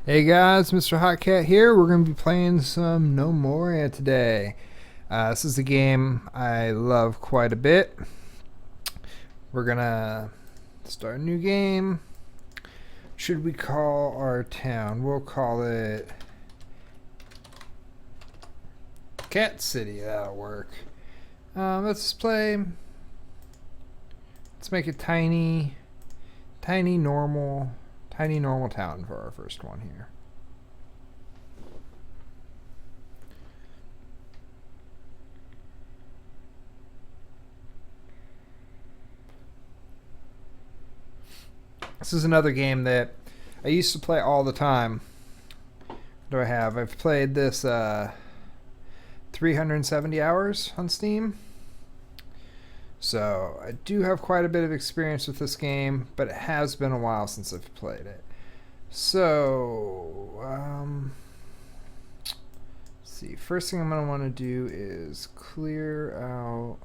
Hey guys, Mr. Hotcat here. We're going to be playing some Gnomoria today. This is a game I love quite a bit. We're going to start a new game. Should we call our town? We'll call it Cat City. That'll work. Let's make it tiny normal town for our first one here. This is another game that I used to play all the time. What do I have? I've played this 370 hours on Steam. So I do have quite a bit of experience with this game, but it has been a while since I've played it. So, let's see. First thing I'm going to want to do is clear out.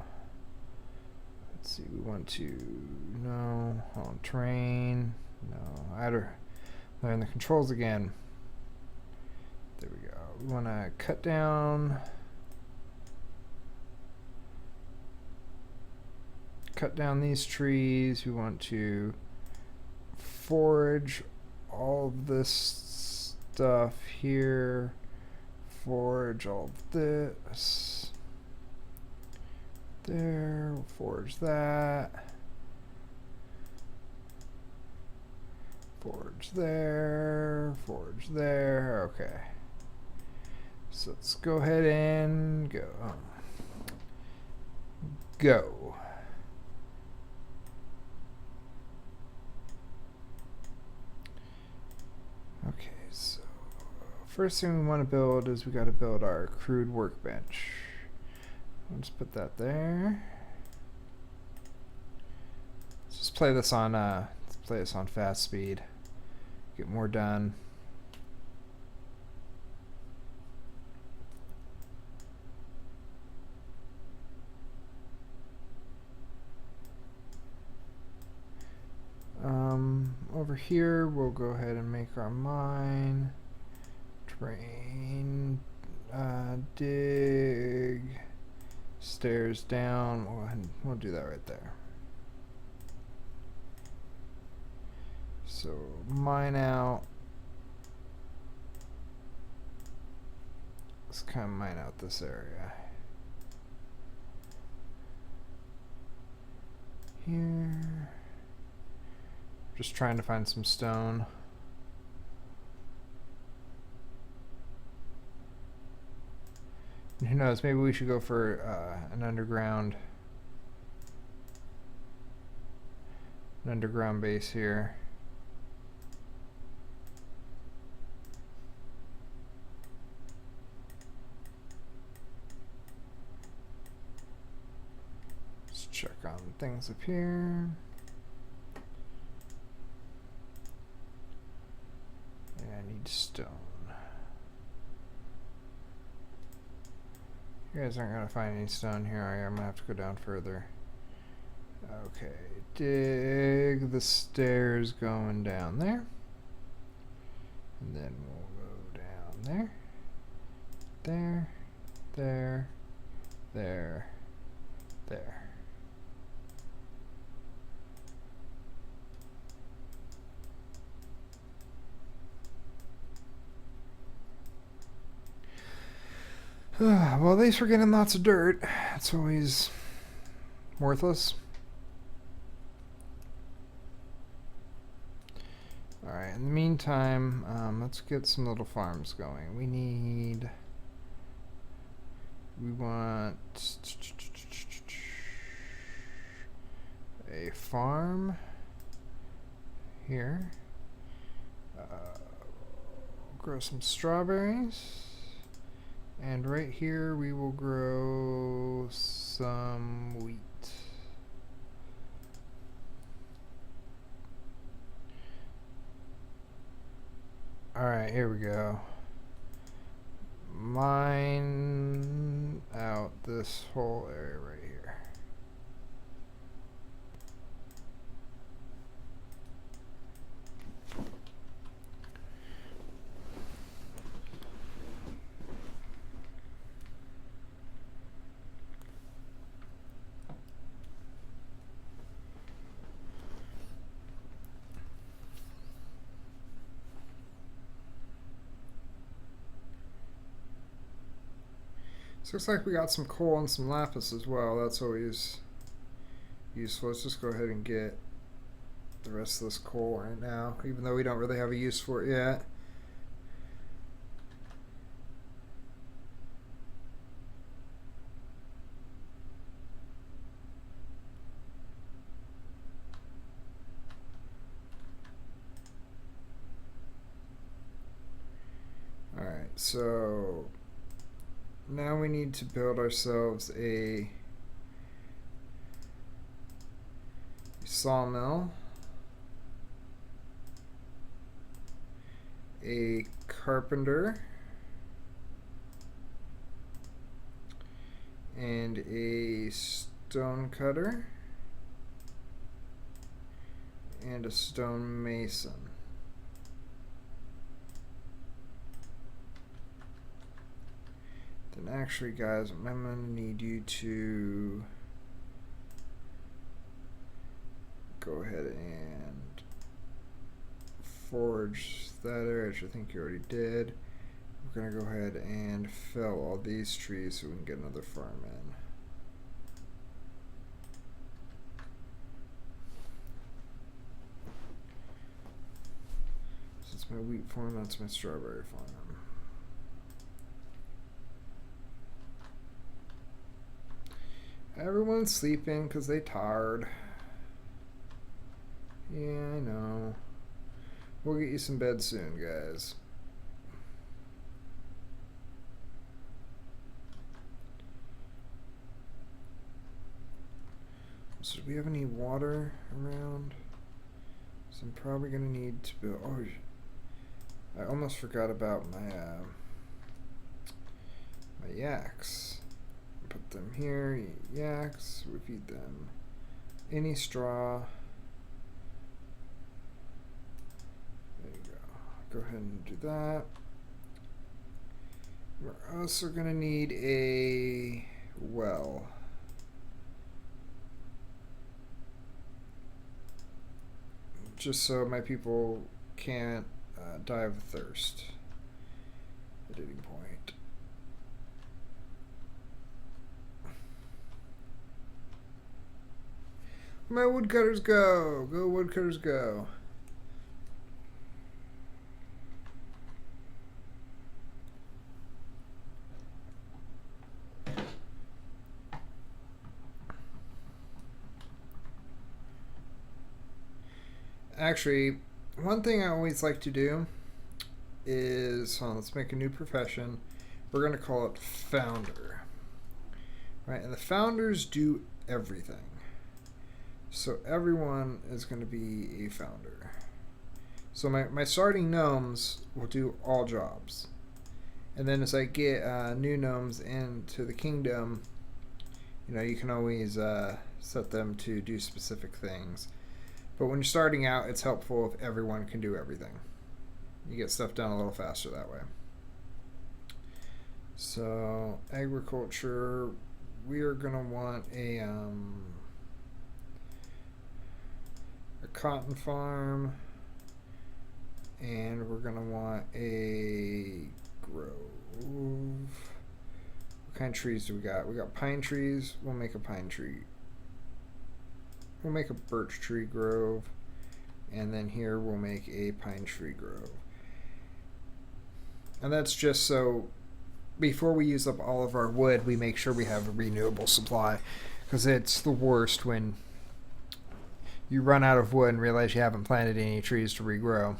Let's see. We want to terrain. No, I had to learn the controls again. There we go. We want to cut down these trees. We want to forage all of this stuff here. Forage all of this. There. We'll forage that. Forage there. Forage there. Okay. So let's go ahead and go. Go. Okay, so first thing we want to build is we got to build our crude workbench. Let's put that there. Let's just play this on fast speed. Get more done. Over here, we'll go ahead and make our mine. Train, dig, stairs down. We'll go ahead and we'll do that right there. So mine out. Let's kind of mine out this area. Here. Just trying to find some stone. And who knows, maybe we should go for an underground base here. Let's check on things up here. I need stone. You guys aren't gonna find any stone here, are you? I'm gonna have to go down further. Okay, dig the stairs going down there. And then we'll go down there. There. Well, at least we're getting lots of dirt. It's always worthless. Alright, in the meantime, let's get some little farms going. We want a farm here. Grow some strawberries. And right here we will grow some wheat. Alright, here we go. Mine out this whole area right here. So looks like we got some coal and some lapis as well. That's always useful. Let's just go ahead and get the rest of this coal right now, even though we don't really have a use for it yet. Alright, so now we need to build ourselves a sawmill, a carpenter, and a stone cutter, and a stone mason. Then actually, guys, I'm going to need you to go ahead and forge that area, which I think you already did. We're going to go ahead and fell all these trees so we can get another farm in. So it's my wheat farm, that's my strawberry farm. Everyone's sleeping because they tired. Yeah, I know. We'll get you some bed soon, guys. So do we have any water around? So I'm probably going to need to build... Oh, I almost forgot about my my yaks. Put them here. Yaks. We feed them any straw. There you go. Go ahead and do that. We're also going to need a well. Just so my people can't die of thirst at any point. My woodcutters go! Go woodcutters go! Actually, one thing I always like to do is, let's make a new profession. We're going to call it founder. Right, and the founders do everything. So everyone is going to be a founder. So my starting gnomes will do all jobs. And then as I get new gnomes into the kingdom, you know, you can always set them to do specific things. But when you're starting out, it's helpful if everyone can do everything. You get stuff done a little faster that way. So agriculture, we are going to want a cotton farm, and we're going to want a grove. What kind of trees do we got? We got pine trees. We'll make a pine tree. We'll make a birch tree grove, and then here we'll make a pine tree grove. And that's just so before we use up all of our wood, we make sure we have a renewable supply, because it's the worst when you run out of wood and realize you haven't planted any trees to regrow.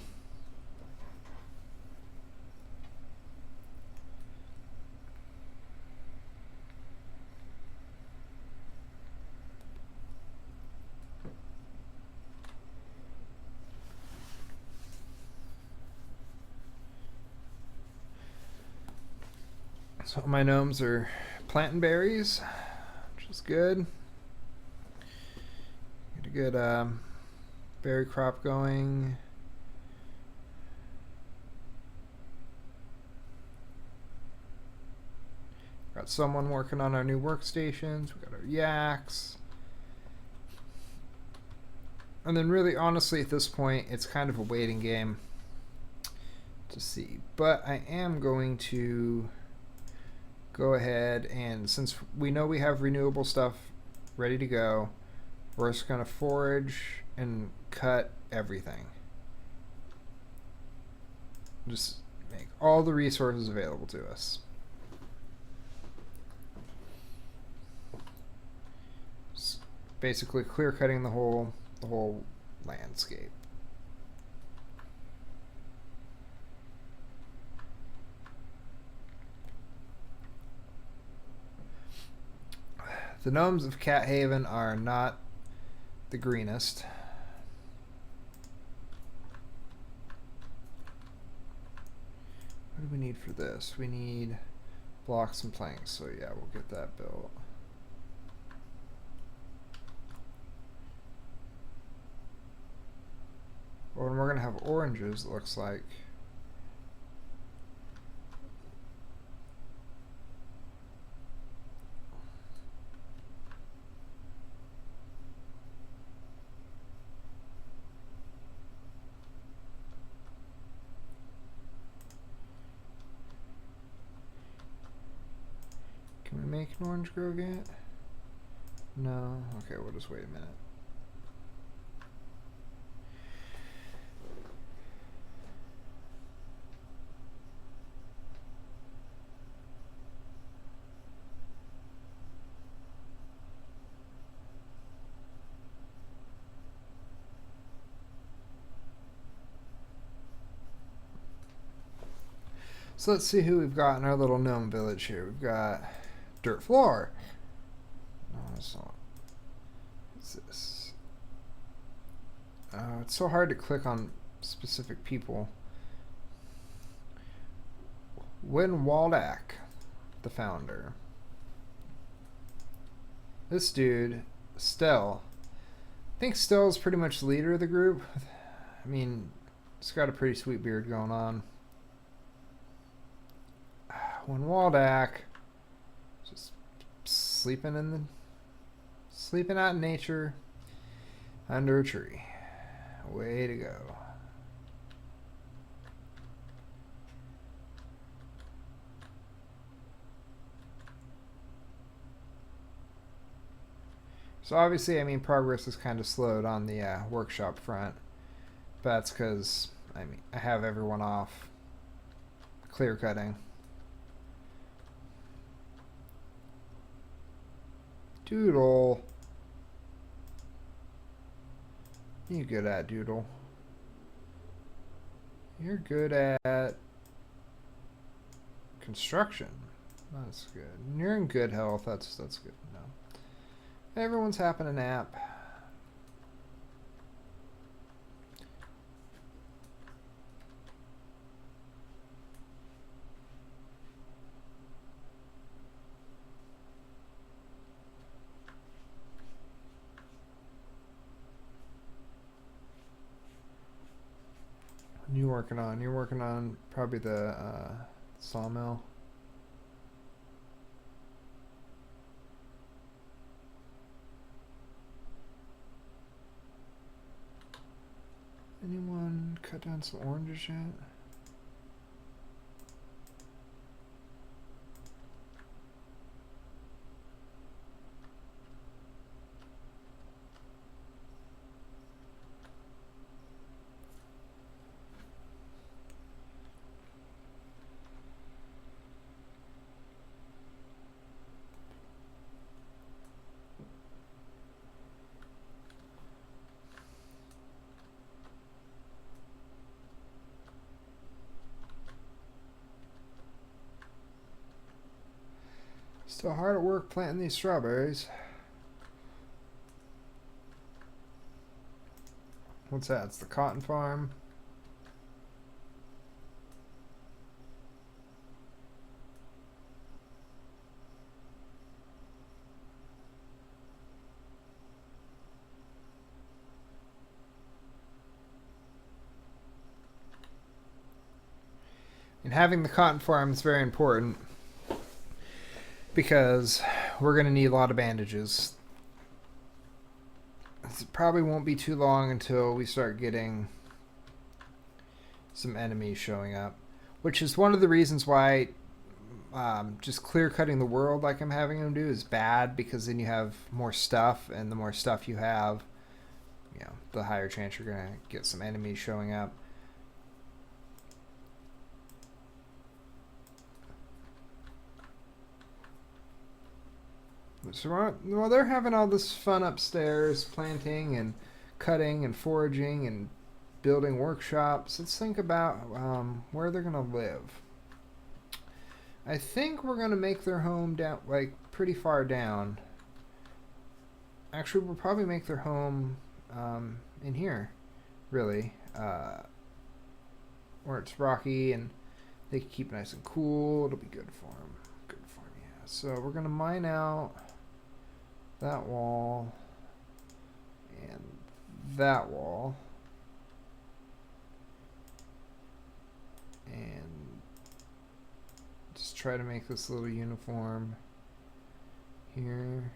So my gnomes are planting berries, which is good. Get a good berry crop going. Got someone working on our new workstations. We got our yaks. And then really, honestly, at this point, it's kind of a waiting game to see. But I am going to go ahead and, since we know we have renewable stuff ready to go, we're just going to forage and cut everything. Just make all the resources available to us. Just basically clear cutting the whole landscape. The gnomes of Cat Haven are not the greenest. What do we need for this? We need blocks and planks, so yeah, we'll get that built. Well, and we're going to have oranges, it looks like. Can we make an orange grove yet? No? Okay, we'll just wait a minute. So let's see who we've got in our little gnome village here. We've got dirt floor. No, it's not. What's this? It's so hard to click on specific people. Win Waldak, the founder. This dude, Stell. I think Stell's pretty much the leader of the group. I mean, he's got a pretty sweet beard going on. When Waldak, just sleeping out in nature under a tree. Way to go. So obviously, I mean, progress is kind of slowed on the workshop front. But that's because, I mean, I have everyone off clear cutting. Doodle. You good at Doodle? You're good at construction. That's good. You're in good health. That's good. No. Everyone's having a nap. You working on? You're working on probably the sawmill. Anyone cut down some oranges yet? Still hard at work planting these strawberries. What's that? It's the cotton farm. And having the cotton farm is very important, because we're going to need a lot of bandages. It probably won't be too long until we start getting some enemies showing up, which is one of the reasons why just clear cutting the world like I'm having them do is bad, because then you have more stuff, and the more stuff you have, you know, the higher chance you're gonna get some enemies showing up. So while they're having all this fun upstairs, planting and cutting and foraging and building workshops, let's think about where they're gonna live. I think we're gonna make their home down, like, pretty far down. Actually, we'll probably make their home in here, really, where it's rocky and they can keep nice and cool. It'll be good for them. Good for them, yeah. So we're gonna mine out that wall and that wall, and just try to make this little uniform here.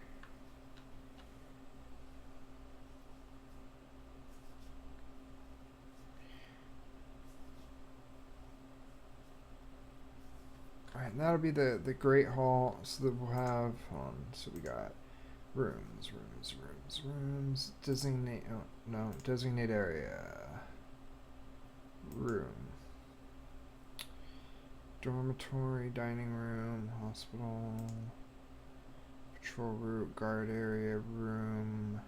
Alright, that'll be the Great Hall. So that we'll have, so we got rooms. Designate, oh, no, designate area. Room. Dormitory, dining room, hospital, patrol route, guard area, room.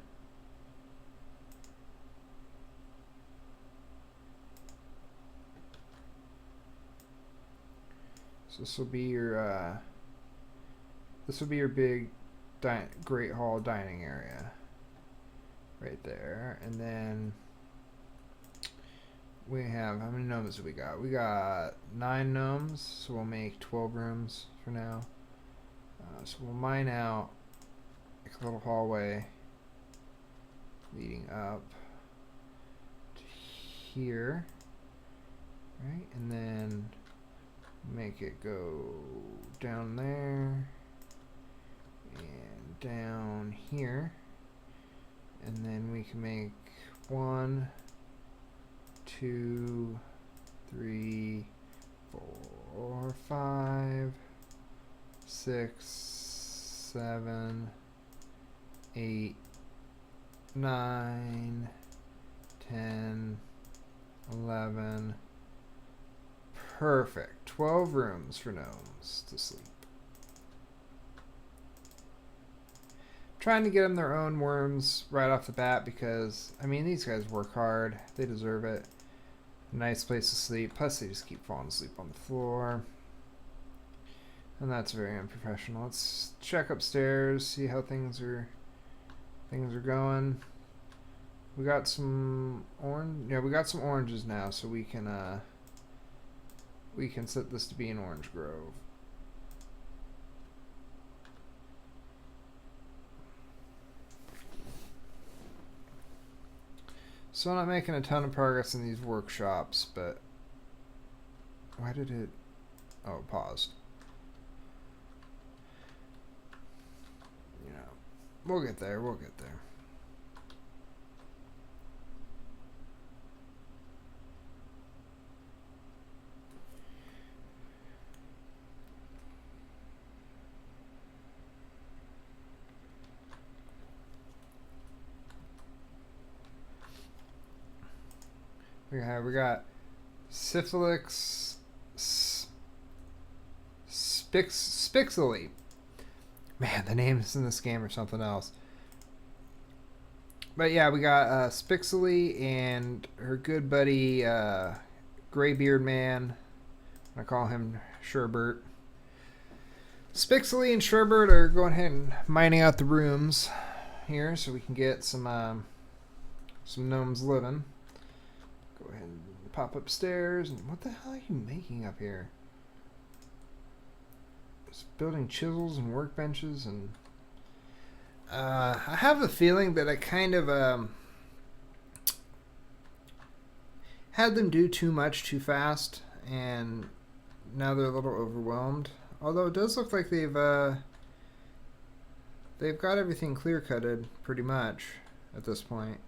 So this will be your big Great Hall dining area right there. And then we have, how many gnomes do we got? We got 9 gnomes, so we'll make 12 rooms for now. So we'll mine out like a little hallway leading up to here, right? And then make it go down there and down here, and then we can make 1, 2, 3, 4, 5, 6, 7, 8, 9, 10, 11. Perfect. 12 rooms for gnomes to sleep. Trying to get them their own worms right off the bat, because, I mean, these guys work hard. They deserve it. Nice place to sleep. Plus, they just keep falling asleep on the floor. And that's very unprofessional. Let's check upstairs, see how things are going. We got some orange. Yeah, we got some oranges now, so we can set this to be an orange grove. So I'm not making a ton of progress in these workshops, but why did it? Oh, it paused. You know, we'll get there. We'll get there. We got Syphilis Spixily. Man, the names in this game are something else. But yeah, we got Spixily and her good buddy Graybeard Man. I call him Sherbert. Spixily and Sherbert are going ahead and mining out the rooms here so we can get some gnomes living. Go ahead and pop upstairs. And what the hell are you making up here? Just building chisels and workbenches, and I have a feeling that I kind of had them do too much too fast, and now they're a little overwhelmed. Although it does look like they've got everything clear cutted pretty much at this point.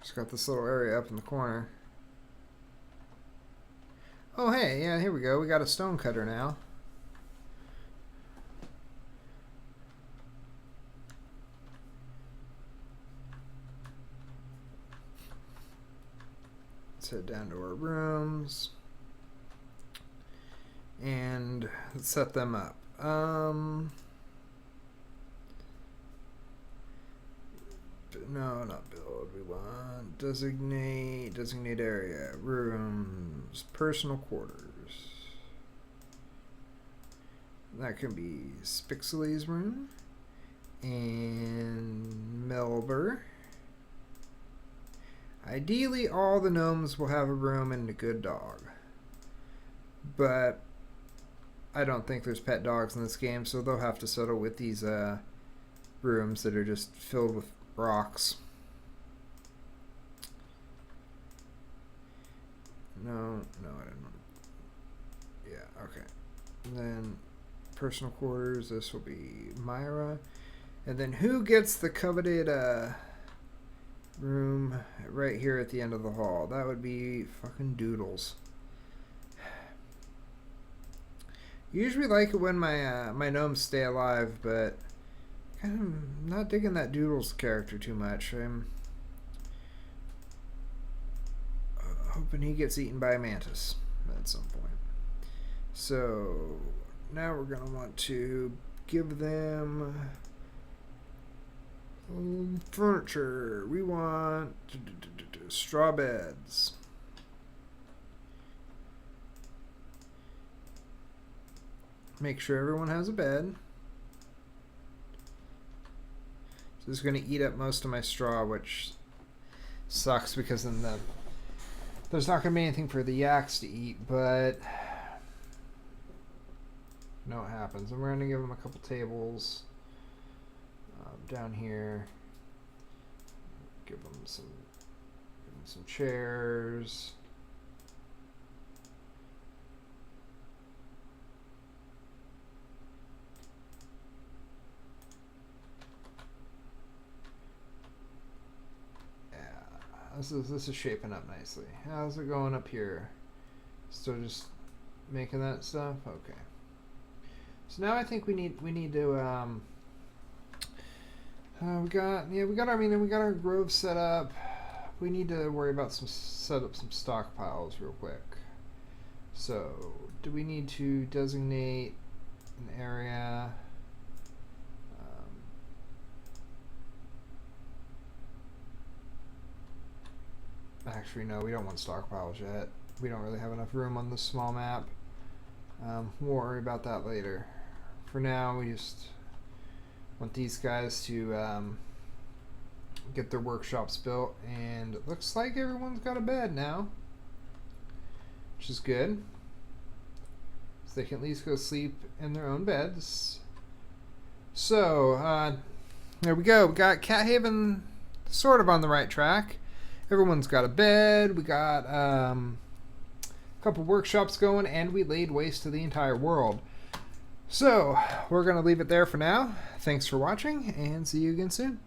Just got this little area up in the corner. Oh, hey, yeah, here we go. We got a stone cutter now. Let's head down to our rooms and set them up. No, not build. We want designate area, rooms, personal quarters. That can be Spixley's room and Melber. Ideally, all the gnomes will have a room and a good dog. But I don't think there's pet dogs in this game, so they'll have to settle with these rooms that are just filled with rocks. No, I don't know. Yeah, okay. And then personal quarters, this will be Myra. And then who gets the coveted room right here at the end of the hall? That would be fucking Doodles. Usually like it when my gnomes stay alive, but kind of not digging that Doodles character too much. I'm hoping he gets eaten by a mantis at some point. So now we're going to want to give them furniture. We want straw beds. Make sure everyone has a bed. So this is going to eat up most of my straw, which sucks because then there's not going to be anything for the yaks to eat, but you know what happens. And we're going to give them a couple tables down here. Give them some chairs. This is shaping up nicely. How's it going up here? Still just making that stuff? Okay. So now I think we need to we got our grove set up. We need to worry about set up some stockpiles real quick. So do we need to designate an area? Actually, no, we don't want stockpiles yet. We don't really have enough room on this small map. We'll worry about that later. For now, we just want these guys to get their workshops built, and it looks like everyone's got a bed now, which is good. So they can at least go sleep in their own beds. So, there we go. We got Cat Haven sort of on the right track. Everyone's got a bed, we got a couple workshops going, and we laid waste to the entire world. So, we're going to leave it there for now. Thanks for watching, and see you again soon.